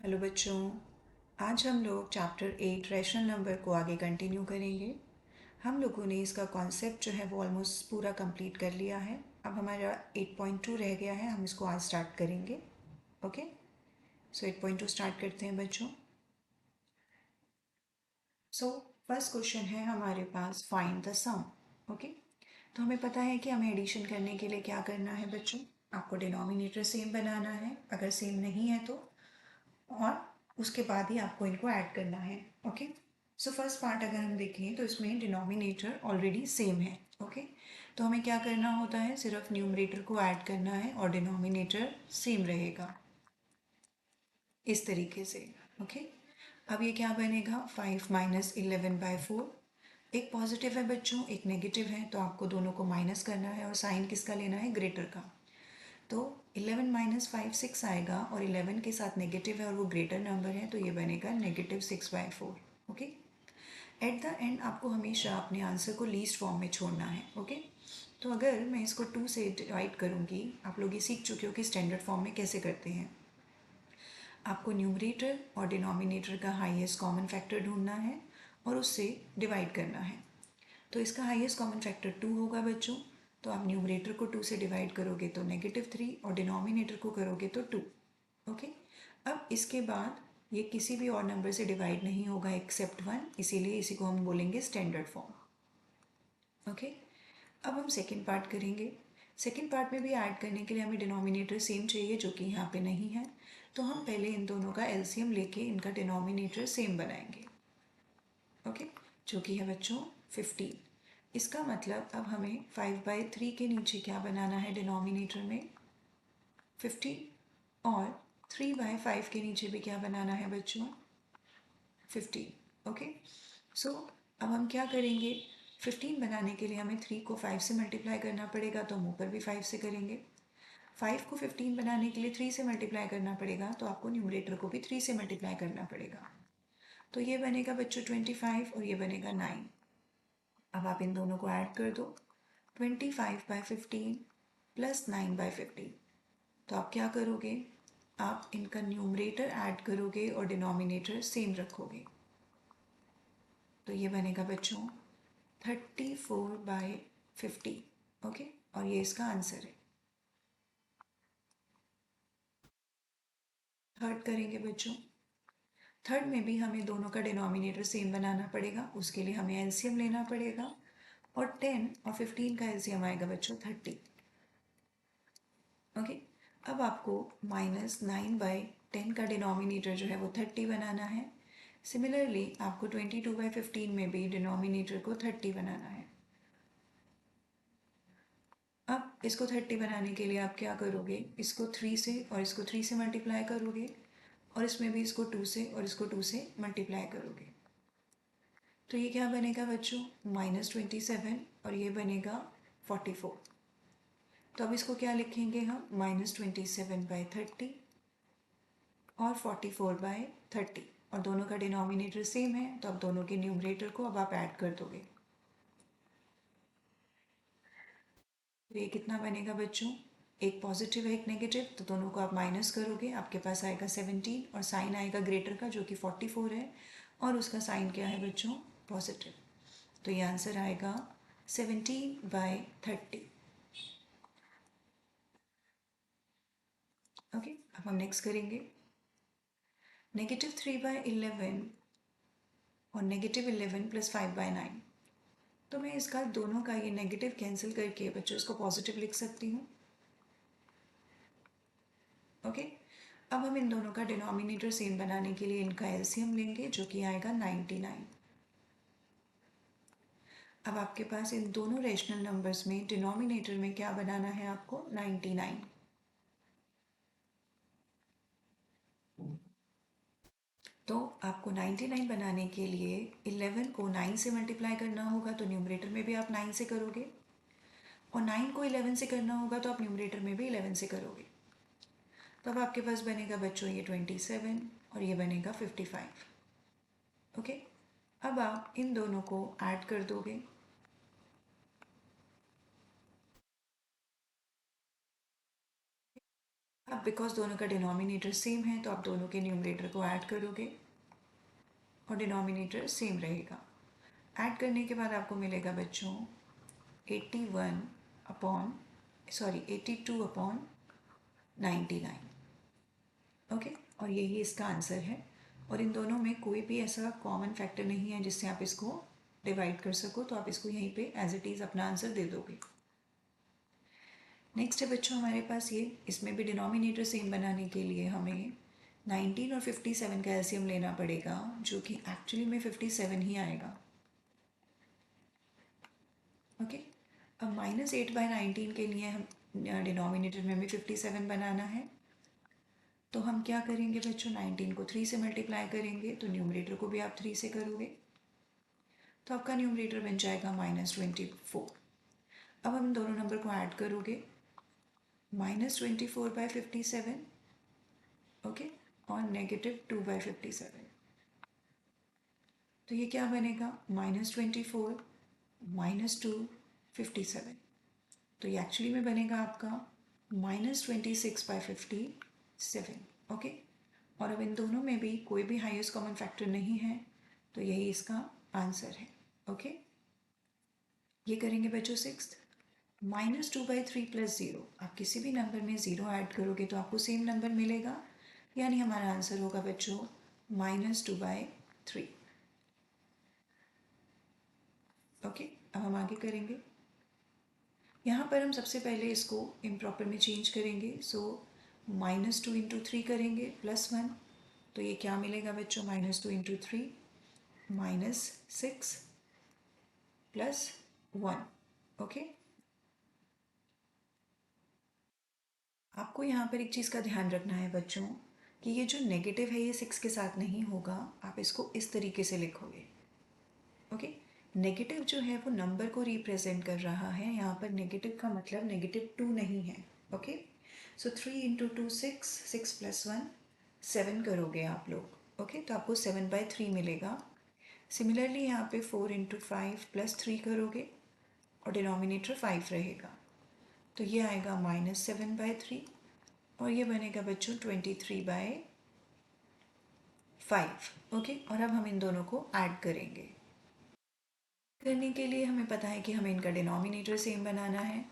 Hello बच्चों, आज हम लोग चैप्टर 8 रैशनल नंबर को आगे कंटिन्यू करेंगे। हम लोगों ने इसका कॉन्सेप्ट जो है वो ऑलमोस्ट पूरा कंप्लीट कर लिया है। अब हमारा 8.2 रह गया है, हम इसको आज स्टार्ट करेंगे। ओके, सो 8.2 स्टार्ट करते हैं बच्चों। सो फर्स्ट क्वेश्चन है हमारे पास, फाइंड द सम। ओके, तो हमें पता है कि हमें एडिशन करने के लिए क्या करना है बच्चों। आपको डिनोमिनेटर सेम बनाना है, अगर सेम नहीं है तो, और उसके बाद ही आपको इनको ऐड करना है। ओके, सो फर्स्ट पार्ट अगर हम देखें तो इसमें डिनोमिनेटर ऑलरेडी सेम है। ओके, तो हमें क्या करना होता है, सिर्फ न्यूमरेटर को ऐड करना है और डिनोमिनेटर सेम रहेगा इस तरीके से। ओके, अब ये क्या बनेगा, 5 - 11/4। एक पॉजिटिव है बच्चों, एक नेगेटिव है, तो आपको दोनों को माइनस करना है और साइन किसका लेना है, ग्रेटर का। तो 11 - 5 6 आएगा, और 11 के साथ नेगेटिव है और वो ग्रेटर नंबर है, तो ये बनेगा -6/4। ओके, एट द एंड आपको हमेशा अपने आंसर को लीस्ट फॉर्म में छोड़ना है। ओके, तो अगर मैं इसको 2 से डिवाइड करूँगी, आप लोग ये सीख चुके हो कि स्टैंडर्ड फॉर्म में कैसे करते हैं। आपको न्यूमरेटर और डिनोमिनेटर का हाईएस्ट कॉमन फैक्टर ढूंढना है और उससे डिवाइड करना है। तो इसका हाईएस्ट कॉमन फैक्टर 2 होगा बच्चों। तो आप न्यूमरेटर को 2 से डिवाइड करोगे तो -3, और डिनोमिनेटर को करोगे तो 2। ओके, अब इसके बाद ये किसी भी और नंबर से डिवाइड नहीं होगा एक्सेप्ट 1, इसीलिए इसी को हम बोलेंगे स्टैंडर्ड फॉर्म। ओके, अब हम सेकेंड पार्ट करेंगे। सेकेंड पार्ट में भी ऐड करने के लिए हमें डिनोमिनेटर सेम चाहिए, जो कि यहाँ पे नहीं है। तो हम पहले इन दोनों का एलसीएम लेके इनका डिनोमिनेटर सेम बनाएंगे। ओके, जो कि है बच्चों 15। इसका मतलब अब हमें 5/3 के नीचे क्या बनाना है डिनोमिनेटर में, 15, और 3/5 के नीचे भी क्या बनाना है बच्चों, 15। ओके, सो अब हम क्या करेंगे, 15 बनाने के लिए हमें 3 को 5 से मल्टीप्लाई करना पड़ेगा, तो हम ऊपर भी 5 से करेंगे। 5 को 15 बनाने के लिए 3 से मल्टीप्लाई करना पड़ेगा, तो आपको न्यूमरेटर को भी 3 से मल्टीप्लाई करना पड़ेगा। तो ये बनेगा बच्चों 25 और ये बनेगा 9। अब आप इन दोनों को ऐड कर दो, 25/15 प्लस 9/15। तो आप क्या करोगे, आप इनका न्यूमरेटर ऐड करोगे और डिनोमिनेटर सेम रखोगे। तो ये बनेगा बच्चों 34/50। ओके, और ये इसका आंसर है। थर्ड करेंगे बच्चों। थर्ड में भी हमें दोनों का डिनोमिनेटर सेम बनाना पड़ेगा, उसके लिए हमें एलसीएम लेना पड़ेगा, और 10 और 15 का एलसीएम आएगा बच्चों 30। ओके, अब आपको -9/10 का डिनोमिनेटर जो है वो 30 बनाना है। सिमिलरली आपको 22/15 में भी डिनोमिनेटर को 30 बनाना है। अब इसको 30 बनाने के लिए आप क्या करोगे, इसको 3 से और इसको 3 से मल्टीप्लाई करोगे, और इसमें भी इसको 2 से और इसको 2 से मल्टीप्लाई करोगे। तो ये क्या बनेगा बच्चों, -27, और ये बनेगा 44। तो अब इसको क्या लिखेंगे हम, -27/30 और 44/30, और दोनों का डिनोमिनेटर सेम है, तो अब दोनों के न्यूमरेटर को अब आप ऐड कर दोगे। तो ये कितना बनेगा बच्चों, एक पॉजिटिव है एक नेगेटिव, तो दोनों को आप माइनस करोगे, आपके पास आएगा 17, और साइन आएगा ग्रेटर का जो कि 44 है, और उसका साइन क्या है बच्चों, पॉजिटिव। तो ये आंसर आएगा 17/30। ओके, अब हम नेक्स्ट करेंगे -3/11 और -11 + 5/9। तो मैं इसका दोनों का ये नेगेटिव कैंसिल करके बच्चों इसको पॉजिटिव लिख सकती हूँ। ओके, अब हम इन दोनों का डिनोमिनेटर सेम बनाने के लिए इनका एलसीएम लेंगे, जो कि आएगा 99। अब आपके पास इन दोनों रेशनल नंबर्स में डिनोमिनेटर में क्या बनाना है आपको, 99। तो आपको 99 बनाने के लिए 11 को 9 से मल्टीप्लाई करना होगा, तो न्यूमरेटर में भी आप 9 से करोगे, और 9 को 11 से करना होगा तो आप न्यूमरेटर में भी 11 से करोगे। तो अब आपके पास बनेगा बच्चों ये 27, और ये बनेगा 55। ओके, अब आप इन दोनों को ऐड कर दोगे। अब बिकॉज दोनों का डिनोमिनेटर सेम है तो आप दोनों के न्यूमरेटर को ऐड करोगे और डिनोमिनेटर सेम रहेगा। ऐड करने के बाद आपको मिलेगा बच्चों 82/99। ओके, और यही इसका आंसर है। और इन दोनों में कोई भी ऐसा कॉमन फैक्टर नहीं है जिससे आप इसको डिवाइड कर सको, तो आप इसको यहीं पे एज इट इज़ अपना आंसर दे दोगे। नेक्स्ट है बच्चों हमारे पास ये, इसमें भी डिनोमिनेटर सेम बनाने के लिए हमें 19 और 57 का एलसीएम लेना पड़ेगा, जो कि एक्चुअली में 57 ही आएगा। ओके, अब -8/19 के लिए हम डिनोमिनेटर में भी 57 बनाना है, तो हम क्या करेंगे बच्चों, 19 को 3 से मल्टीप्लाई करेंगे, तो न्यूमरेटर को भी आप 3 से करोगे, तो आपका न्यूमरेटर बन जाएगा -24। अब हम दोनों नंबर को ऐड करोगे, -24/57, ओके, और -2/57, तो ये क्या बनेगा, -24 -2 57, तो ये एक्चुअली में बनेगा आपका -26/57। ओके, और अब इन दोनों में भी कोई भी हाईएस्ट कॉमन फैक्टर नहीं है, तो यही इसका आंसर है। ओके, ये करेंगे बच्चों सिक्स्थ। -2/3 + 0, आप किसी भी नंबर में ज़ीरो ऐड करोगे तो आपको सेम नंबर मिलेगा, यानी हमारा आंसर होगा बच्चों -2/3। ओके, अब हम आगे करेंगे। यहाँ पर हम सबसे पहले इसको इम्प्रॉपर में चेंज करेंगे, सो -2 × 3 करेंगे +1, तो ये क्या मिलेगा बच्चों, -2 × 3 -6 + 1। ओके, आपको यहाँ पर एक चीज़ का ध्यान रखना है बच्चों कि ये जो नेगेटिव है ये 6 के साथ नहीं होगा, आप इसको इस तरीके से लिखोगे। ओके, नेगेटिव जो है वो नंबर को रिप्रेजेंट कर रहा है, यहाँ पर नेगेटिव का मतलब -2 नहीं है। ओके, सो 3 × 2 6, 6 + 1 7 करोगे आप लोग। ओके, तो आपको 7/3 मिलेगा। सिमिलरली यहाँ पे 4 × 5 + 3 करोगे और डिनोमिनेटर 5 रहेगा, तो ये आएगा -7/3 और ये बनेगा बच्चों 23/5। ओके, और अब हम इन दोनों को ऐड करेंगे। करने के लिए हमें पता है कि हमें इनका डिनोमिनेटर सेम बनाना है,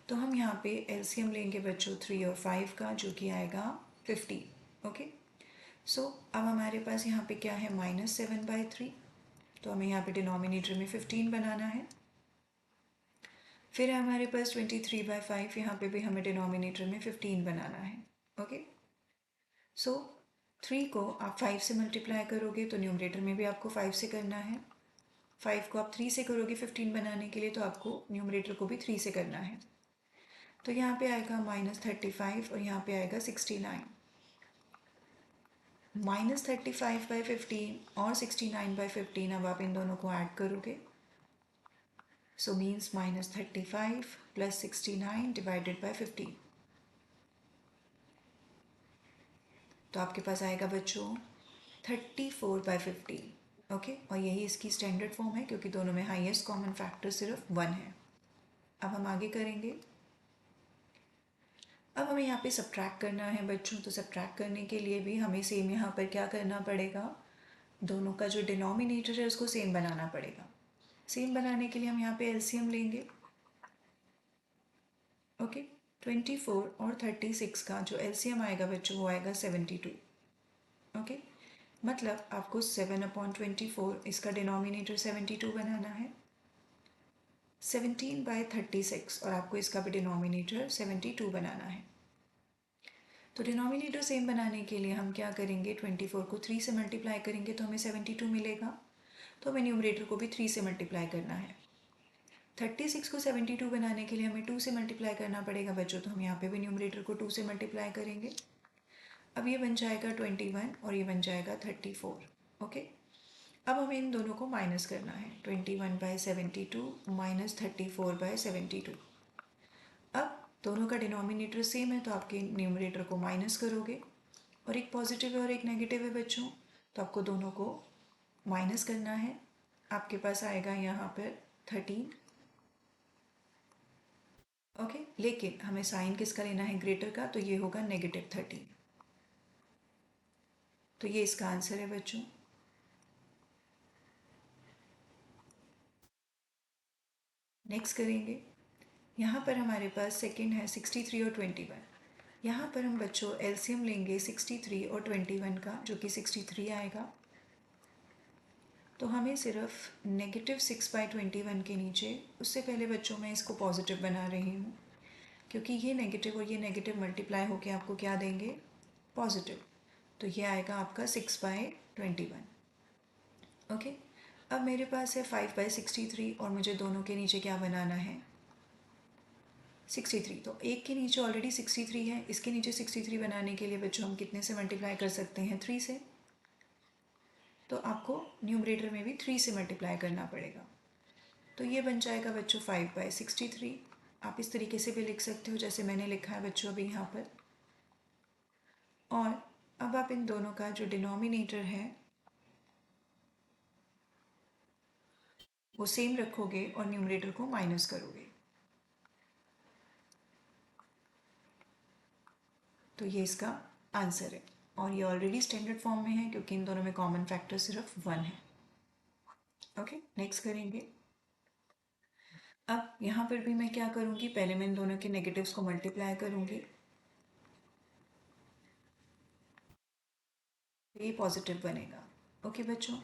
तो हम यहाँ पे एलसीएम लेंगे बच्चों 3 और 5 का, जो कि आएगा 15। ओके, सो अब हमारे पास यहाँ पे क्या है, -7/3, तो हमें यहाँ पे डिनोमिनेटर में 15 बनाना है। फिर हमारे पास 23/5, यहाँ पे भी हमें डिनोमिनेटर में 15 बनाना है। ओके, सो 3 को आप 5 से मल्टीप्लाई करोगे तो न्यूमरेटर में भी आपको 5 से करना है। 5 को आप 3 से करोगे 15 बनाने के लिए, तो आपको न्यूमरेटर को भी 3 से करना है, तो यहाँ पे आएगा -35 और यहाँ पे आएगा 69। -35/15 और 69/15, अब आप इन दोनों को ऐड करोगे, सो मीन्स -35 + 69 / 15, तो आपके पास आएगा बच्चों 34/15। ओके, और यही इसकी स्टैंडर्ड फॉर्म है क्योंकि दोनों में हाईएस्ट कॉमन फैक्टर सिर्फ 1 है। अब हम आगे करेंगे। अब हमें यहाँ पे सब्ट्रैक्ट करना है बच्चों, तो सब्ट्रैक्ट करने के लिए भी हमें सेम यहाँ पर क्या करना पड़ेगा, दोनों का जो डिनोमिनेटर है उसको सेम बनाना पड़ेगा। सेम बनाने के लिए हम यहाँ पे एलसीएम लेंगे। ओके, 24 और 36 का जो एलसीएम आएगा बच्चों वो आएगा 72। ओके, मतलब आपको 7/24, इसका डिनोमिनेटर 72 बनाना है, 17/36, और आपको इसका भी डिनोमिनेटर 72 बनाना है। तो डिनोमिनेटर सेम बनाने के लिए हम क्या करेंगे, 24 को 3 से मल्टीप्लाई करेंगे तो हमें 72 मिलेगा, तो हमें न्यूमरेटर को भी 3 से मल्टीप्लाई करना है। 36 को 72 बनाने के लिए हमें 2 से मल्टीप्लाई करना पड़ेगा बच्चों, तो हम यहाँ पे भी न्यूमरेटर को 2 से मल्टीप्लाई करेंगे। अब ये बन जाएगा 21 और ये बन जाएगा 34। ओके, अब हमें इन दोनों को माइनस करना है, 21/72 - 34/72। अब दोनों का डिनोमिनेटर सेम है तो आपके न्यूमरेटर को माइनस करोगे, और एक पॉजिटिव है और एक नेगेटिव है बच्चों, तो आपको दोनों को माइनस करना है। आपके पास आएगा यहाँ पर 13 ओके, लेकिन हमें साइन किसका लेना है, ग्रेटर का, तो ये होगा -13। तो ये इसका आंसर है बच्चों। नेक्स्ट करेंगे, यहाँ पर हमारे पास सेकंड है 63 और 21। यहाँ पर हम बच्चों एलसीएम लेंगे 63 और 21 का, जो कि 63 आएगा। तो हमें सिर्फ -6/21 के नीचे, उससे पहले बच्चों मैं इसको पॉजिटिव बना रही हूँ, क्योंकि ये नेगेटिव और ये नेगेटिव मल्टीप्लाई होके आपको क्या देंगे, पॉजिटिव। तो ये आएगा आपका 6/21। ओके, अब मेरे पास है 5/63 और मुझे दोनों के नीचे क्या बनाना है, 63। तो एक के नीचे ऑलरेडी 63 है, इसके नीचे 63 बनाने के लिए बच्चों हम कितने से मल्टीप्लाई कर सकते हैं, 3 से। तो आपको न्यूमरेटर में भी 3 से मल्टीप्लाई करना पड़ेगा। तो ये बन जाएगा बच्चों 5/63। आप इस तरीके से भी लिख सकते हो जैसे मैंने लिखा है बच्चों अभी यहाँ पर। और अब आप इन दोनों का जो डिनोमिनेटर है वो सेम रखोगे और न्यूमरेटर को माइनस करोगे। तो ये इसका आंसर है, और ये ऑलरेडी स्टैंडर्ड फॉर्म में है क्योंकि इन दोनों में कॉमन फैक्टर सिर्फ 1 है। ओके, नेक्स्ट करेंगे। अब यहाँ पर भी मैं क्या करूँगी, पहले मैं इन दोनों के नेगेटिव्स को मल्टीप्लाई करूँगी, ये पॉजिटिव बनेगा। ओके बच्चों,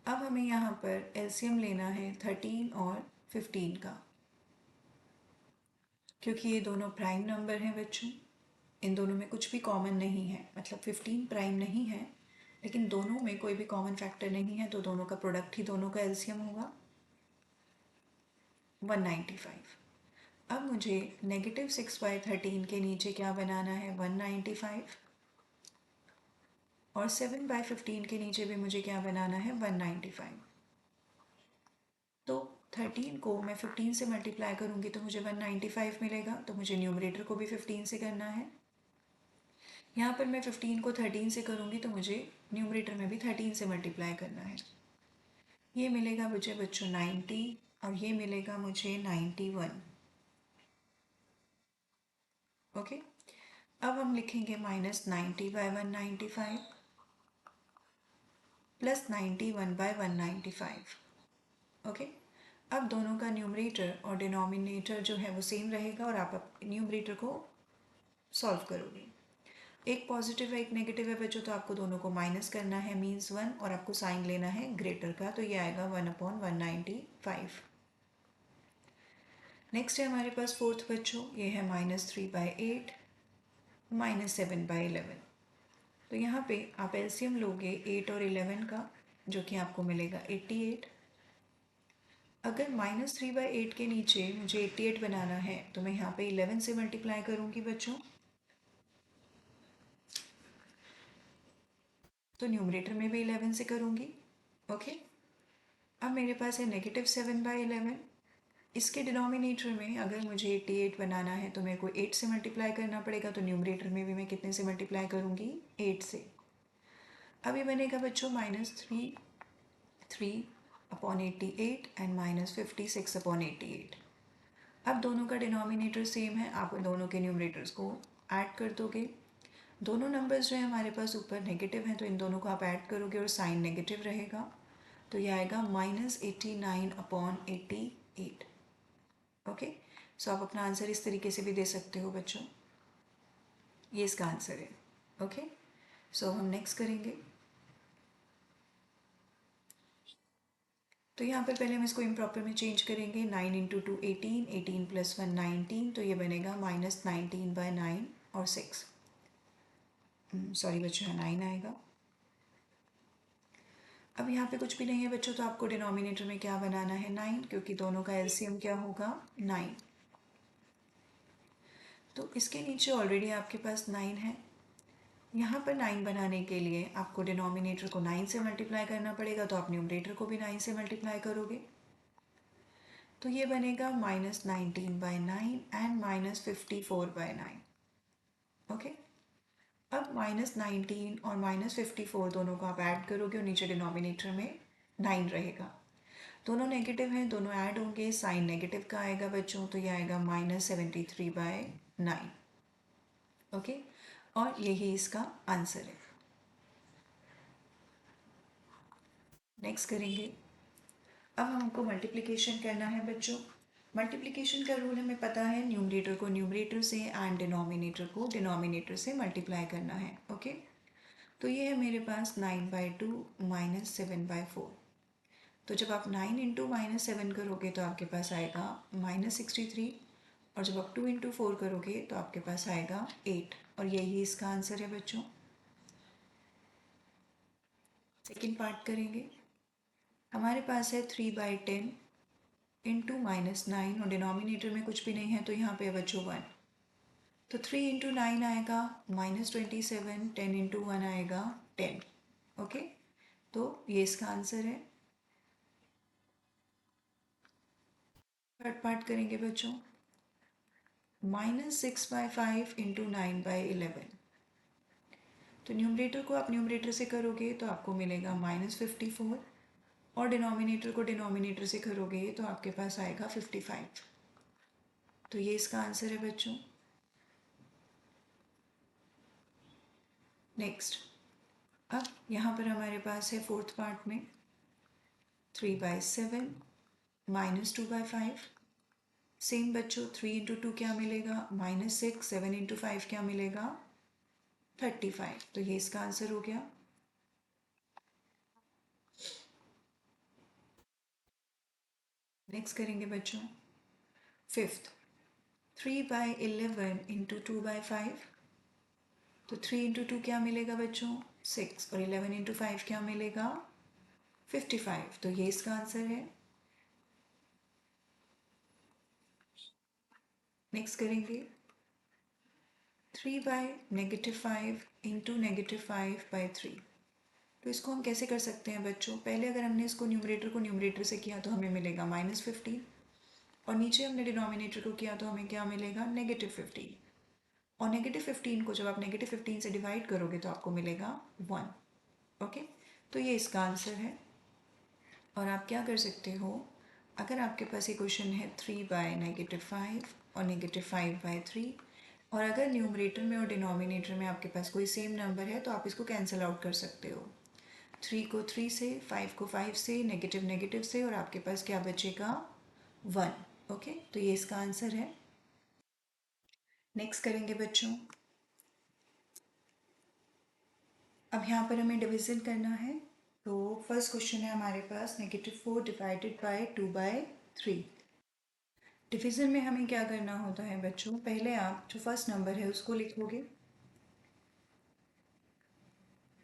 अब हमें यहाँ पर एलसीएम लेना है 13 और 15 का, क्योंकि ये दोनों प्राइम नंबर हैं बच्चों। इन दोनों में कुछ भी कॉमन नहीं है, मतलब 15 प्राइम नहीं है, लेकिन दोनों में कोई भी कॉमन फैक्टर नहीं है, तो दोनों का प्रोडक्ट ही दोनों का एलसीएम होगा 195। अब मुझे -6/13 के नीचे क्या बनाना है, 195, और 7/15 के नीचे भी मुझे क्या बनाना है, 195। तो 13 को मैं 15 से मल्टीप्लाई करूँगी तो मुझे 195 मिलेगा, तो मुझे न्यूमरेटर को भी 15 से करना है। यहाँ पर मैं 15 को 13 से करूँगी तो मुझे न्यूमरेटर में भी 13 से मल्टीप्लाई करना है। ये मिलेगा मुझे बच्चों 90, और ये मिलेगा मुझे 91। ओके, अब हम लिखेंगे -90/195 + 91/195। ओके, अब दोनों का न्यूमरेटर और डिनोमिनेटर जो है वो सेम रहेगा, और आप न्यूमरेटर को सॉल्व करोगे। एक पॉजिटिव है एक नेगेटिव है बच्चों, तो आपको दोनों को माइनस करना है, मीन्स 1, और आपको साइन लेना है ग्रेटर का, तो ये आएगा 1/195। नेक्स्ट है हमारे पास फोर्थ बच्चों, ये है -3/8 -7/11। तो यहाँ पे आप एलसीएम लोगे 8 और 11 का, जो कि आपको मिलेगा 88। अगर -3/8 के नीचे मुझे 88 बनाना है तो मैं यहाँ पे 11 से मल्टीप्लाई करूँगी बच्चों, तो न्यूमरेटर में भी 11 से करूँगी। ओके, अब मेरे पास है -7/11। इसके डिनोमिनेटर में अगर मुझे 88 बनाना है तो मेरे को 8 से मल्टीप्लाई करना पड़ेगा, तो न्यूमरेटर में भी मैं कितने से मल्टीप्लाई करूँगी, 8 से। अब ये बनेगा बच्चों -3/88 एंड -56/88। अब दोनों का डिनोमिनेटर सेम है, आप दोनों के न्यूमरेटर्स को ऐड कर दोगे। दोनों नंबर्स जो है हमारे पास ऊपर नेगेटिव हैं, तो इन दोनों को आप ऐड करोगे और साइन नेगेटिव रहेगा, तो ये आएगा -89/88। ओके, सो आप अपना आंसर इस तरीके से भी दे सकते हो बच्चों, ये इसका आंसर है। ओके, सो हम नेक्स्ट करेंगे। तो यहाँ पर पहले हम इसको इम्प्रॉपर में चेंज करेंगे, 9 × 2 18, 18 + 1 19, तो ये बनेगा -19/9 और 6। सॉरी बच्चों, 9 आएगा। अब यहाँ पे कुछ भी नहीं है बच्चों, तो आपको डिनोमिनेटर में क्या बनाना है, 9, क्योंकि दोनों का एलसीएम क्या होगा, 9। तो इसके नीचे ऑलरेडी आपके पास 9 है। यहाँ पर 9 बनाने के लिए आपको डिनोमिनेटर को 9 से मल्टीप्लाई करना पड़ेगा, तो आप न्यूमरेटर को भी 9 से मल्टीप्लाई करोगे, तो ये बनेगा -19/9 एंड -54/9। ओके, अब -19 और -54 दोनों को आप ऐड करोगे और नीचे डिनोमिनेटर में 9 रहेगा, दोनों नेगेटिव हैं, दोनों ऐड होंगे, साइन नेगेटिव का आएगा बच्चों, तो ये आएगा -73/9। ओके, और यही इसका आंसर है। नेक्स्ट करेंगे। अब हमको मल्टीप्लिकेशन करना है बच्चों। मल्टीप्लिकेशन का रूल हमें पता है, न्यूमरेटर को न्यूमरेटर से एंड डिनोमिनेटर को डिनोमिनेटर से मल्टीप्लाई करना है। ओके, तो ये है मेरे पास 9/2 -7/4। तो जब आप 9 इंटू -7 करोगे तो आपके पास आएगा -63, और जब आप 2 इंटू 4 करोगे तो आपके पास आएगा 8, और यही इसका आंसर है बच्चों। सेकेंड पार्ट करेंगे। हमारे पास है 3/10 इंटू -9, और डिनोमिनेटर में कुछ भी नहीं है तो यहाँ पे है बच्चों 1, तो 3 इंटू 9 आएगा -27, 10 इंटू 1 आएगा 10। ओके, तो ये इसका आंसर है। थर्ड पार्ट करेंगे बच्चों। -6/5 इंटू 9/11। तो न्यूमरेटर को आप न्यूमरेटर से करोगे तो आपको मिलेगा -54, और डिनोमिनेटर को डिनोमिनेटर से करोगे तो आपके पास आएगा 55। तो ये इसका आंसर है बच्चों। नेक्स्ट, अब यहाँ पर हमारे पास है फोर्थ पार्ट में 3/7 -2/5। सेम बच्चों, 3 इंटू 2 क्या मिलेगा -6, 7 इंटू 5 क्या मिलेगा 35। तो ये इसका आंसर हो गया। नेक्स्ट करेंगे बच्चों फिफ्थ, 3/11 इंटू 2/5। तो 3 इंटू 2 क्या मिलेगा बच्चों 6, और 11 इंटू 5 क्या मिलेगा 55। तो ये इसका आंसर है। नेक्स्ट करेंगे 3/-5 इंटू -5/3। तो इसको हम कैसे कर सकते हैं बच्चों, पहले अगर हमने इसको न्यूमरेटर को न्यूमरेटर से किया तो हमें मिलेगा -15, और नीचे हमने डिनोमिनेटर को किया तो हमें क्या मिलेगा -15, और -15 को जब आप -15 से डिवाइड करोगे तो आपको मिलेगा 1। ओके, तो ये इसका आंसर है। और आप क्या कर सकते हो, अगर आपके पास ये क्वेश्चन है 3/-5 और -5/3, और अगर न्यूमरेटर में और डिनोमिनेटर में आपके पास कोई सेम नंबर है तो आप इसको कैंसिल आउट कर सकते हो। 3 को 3 से, 5 को 5 से, नेगेटिव नेगेटिव से, और आपके पास क्या बचेगा 1। ओके, तो ये इसका आंसर है। नेक्स्ट करेंगे बच्चों। अब यहाँ पर हमें डिवीज़न करना है। तो फर्स्ट क्वेश्चन है हमारे पास -4 डिवाइडेड बाय 2/3। डिवीज़न में हमें क्या करना होता है बच्चों, पहले आप जो फर्स्ट नंबर है उसको लिखोगे,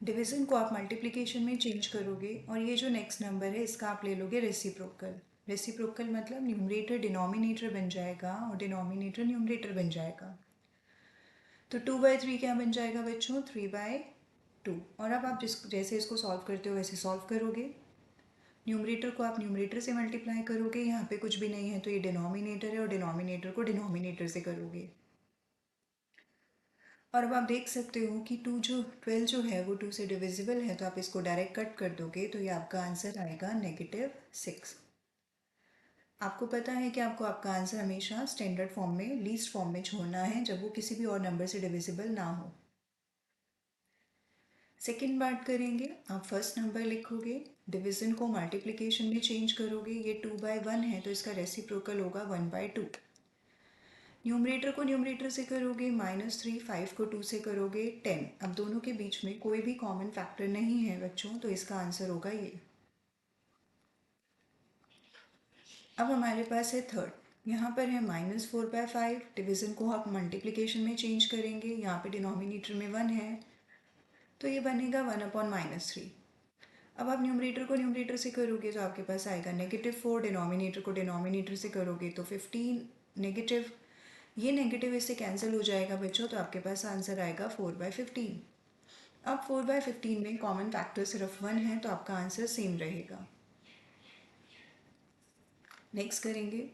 डिवीज़न को आप मल्टीप्लिकेशन में चेंज करोगे, और ये जो नेक्स्ट नंबर है इसका आप ले लोगे रेसिप्रोकल। रेसिप्रोकल मतलब न्यूमरेटर डिनोमिनेटर बन जाएगा और डिनोमिनेटर न्यूमरेटर बन जाएगा। तो 2/3 क्या बन जाएगा बच्चों 3/2। और अब आप जैसे इसको सॉल्व करते हो वैसे सॉल्व करोगे। न्यूमरेटर को आप न्यूमरेटर से मल्टीप्लाई करोगे, यहाँ पे कुछ भी नहीं है तो ये डिनोमिनेटर है, और डिनोमिनेटर को डिनोमिनेटर से करोगे। और अब आप देख सकते हो कि 12 जो है वो 2 से डिविजिबल है, तो आप इसको डायरेक्ट कट कर दोगे तो ये आपका आंसर आएगा -6। आपको पता है कि आपको आपका आंसर हमेशा स्टैंडर्ड फॉर्म में, लीस्ट फॉर्म में छोड़ना है जब वो किसी भी और नंबर से डिविजिबल ना हो। सेकेंड पार्ट करेंगे, आप फर्स्ट नंबर लिखोगे, डिवीज़न को मल्टीप्लिकेशन में चेंज करोगे, ये 2/1 है तो इसका रेसिप्रोकल होगा 1/2। न्यूमरेटर को न्यूमरेटर से करोगे -3, 5 को 2 से करोगे 10। अब दोनों के बीच में कोई भी कॉमन फैक्टर नहीं है बच्चों, तो इसका आंसर होगा ये। अब हमारे पास है थर्ड, यहाँ पर है -4/5। डिवीज़न को आप मल्टीप्लिकेशन में चेंज करेंगे, यहाँ पे डिनोमिनेटर में 1 है तो ये बनेगा 1/-3। अब आप न्यूमरेटर को न्यूमरेटर से करोगे तो आपके पास आएगा -4, डिनोमिनेटर को डिनोमिनेटर से करोगे तो 15 नेगेटिव, ये नेगेटिव इससे कैंसिल हो जाएगा बच्चों, तो आपके पास आंसर आएगा 4/15। अब 4/15 में कॉमन फैक्टर सिर्फ 1 है तो आपका आंसर सेम रहेगा। नेक्स्ट करेंगे।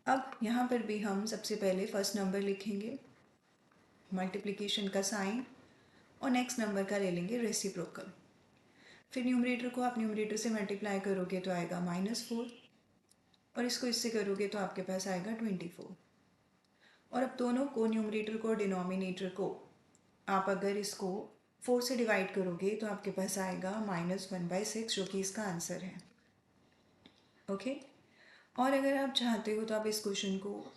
अब यहाँ पर भी हम सबसे पहले फर्स्ट नंबर लिखेंगे, मल्टीप्लिकेशन का साइन, और नेक्स्ट नंबर का ले लेंगे रेसिप्रोकल। फिर न्यूमरेटर को आप न्यूमरेटर से मल्टीप्लाई करोगे तो आएगा -4, और इसको इससे करोगे तो आपके पास आएगा 24। और अब दोनों को, न्यूमरेटर को और डिनोमिनेटर को, आप अगर इसको 4 से डिवाइड करोगे तो आपके पास आएगा -1/6, जो कि इसका आंसर है। ओके। और अगर आप चाहते हो तो आप इस क्वेश्चन को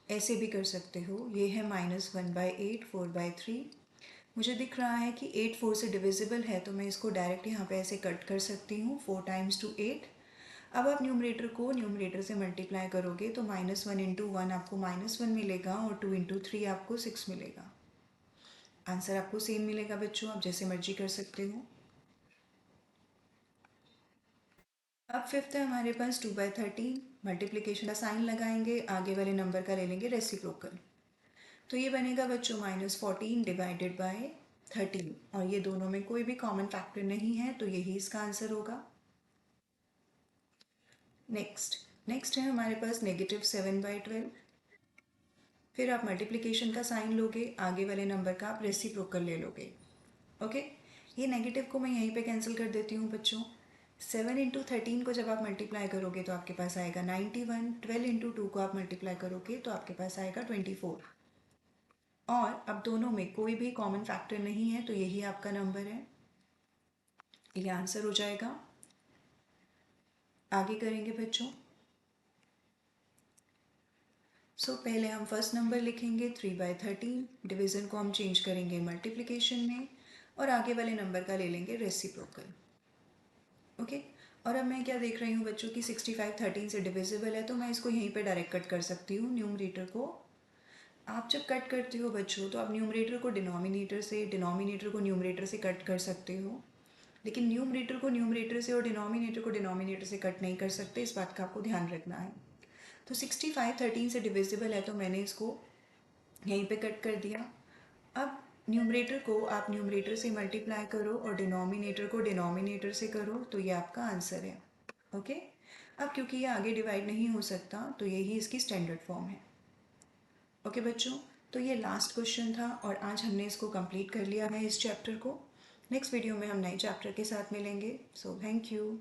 ऐसे भी कर सकते हो। ये है -1/8, 4/3। मुझे दिख रहा है कि 8 4 से डिविजिबल है, तो मैं इसको डायरेक्ट यहाँ पे ऐसे कट कर सकती हूँ, 4 टाइम्स टू 8। अब आप न्यूमरेटर को न्यूमरेटर से मल्टीप्लाई करोगे तो -1 इंटू 1 आपको -1 मिलेगा, और 2 इंटू 3 आपको 6 मिलेगा। आंसर आपको सेम मिलेगा बच्चों, आप जैसे मर्जी कर सकते हो। अब फिफ्थ है हमारे पास 2/13। मल्टीप्लिकेशन का साइन लगाएंगे, आगे वाले नंबर का ले लेंगे रेसिप्रोकल। तो ये बनेगा बच्चों -14 डिवाइडेड बाय 13, और ये दोनों में कोई भी कॉमन फैक्टर नहीं है, तो यही इसका आंसर होगा। नेक्स्ट है हमारे पास -7/12। फिर आप मल्टीप्लिकेशन का साइन लोगे, आगे वाले नंबर का आप रेसिप्रोकल ले लोगे। ओके। ये नेगेटिव को मैं यहीं पे कैंसिल कर देती हूँ बच्चों। 7 इंटू 13 को जब आप मल्टीप्लाई करोगे तो आपके पास आएगा 91। 12 इंटू 2 को आप मल्टीप्लाई करोगे तो आपके पास आएगा 24। और अब दोनों में कोई भी कॉमन फैक्टर नहीं है, तो यही आपका नंबर है, ये आंसर हो जाएगा। आगे करेंगे बच्चों। पहले हम फर्स्ट नंबर लिखेंगे 3/13, डिवीज़न को हम चेंज करेंगे मल्टीप्लिकेशन में, और आगे वाले नंबर का ले लेंगे रेसिप्रोकल। ओके। और अब मैं क्या देख रही हूँ बच्चों की 65 13 से डिविजिबल है, तो मैं इसको यहीं पे डायरेक्ट कट कर सकती हूँ न्यूमरेटर को। आप जब कट करते हो बच्चों, तो आप न्यूमरेटर को डिनोमिनेटर से, डिनोमिनेटर को न्यूमरेटर से कट कर सकते हो, लेकिन न्यूमरेटर को न्यूमरेटर से और डिनोमिनेटर को डिनोमिनेटर से कट नहीं कर सकते, इस बात का आपको ध्यान रखना है। तो 65 13 से डिविजिबल है, तो मैंने इसको यहीं पे कट कर दिया। अब न्यूमरेटर को आप न्यूमरेटर से मल्टीप्लाई करो और डिनोमिनेटर को डिनोमिनेटर से करो, तो ये आपका आंसर है। ओके। अब क्योंकि ये आगे डिवाइड नहीं हो सकता, तो यही इसकी स्टैंडर्ड फॉर्म है। ओके बच्चों, तो ये लास्ट क्वेश्चन था, और आज हमने इसको कंप्लीट कर लिया है, इस चैप्टर को। नेक्स्ट वीडियो में हम नए चैप्टर के साथ मिलेंगे। So thank you.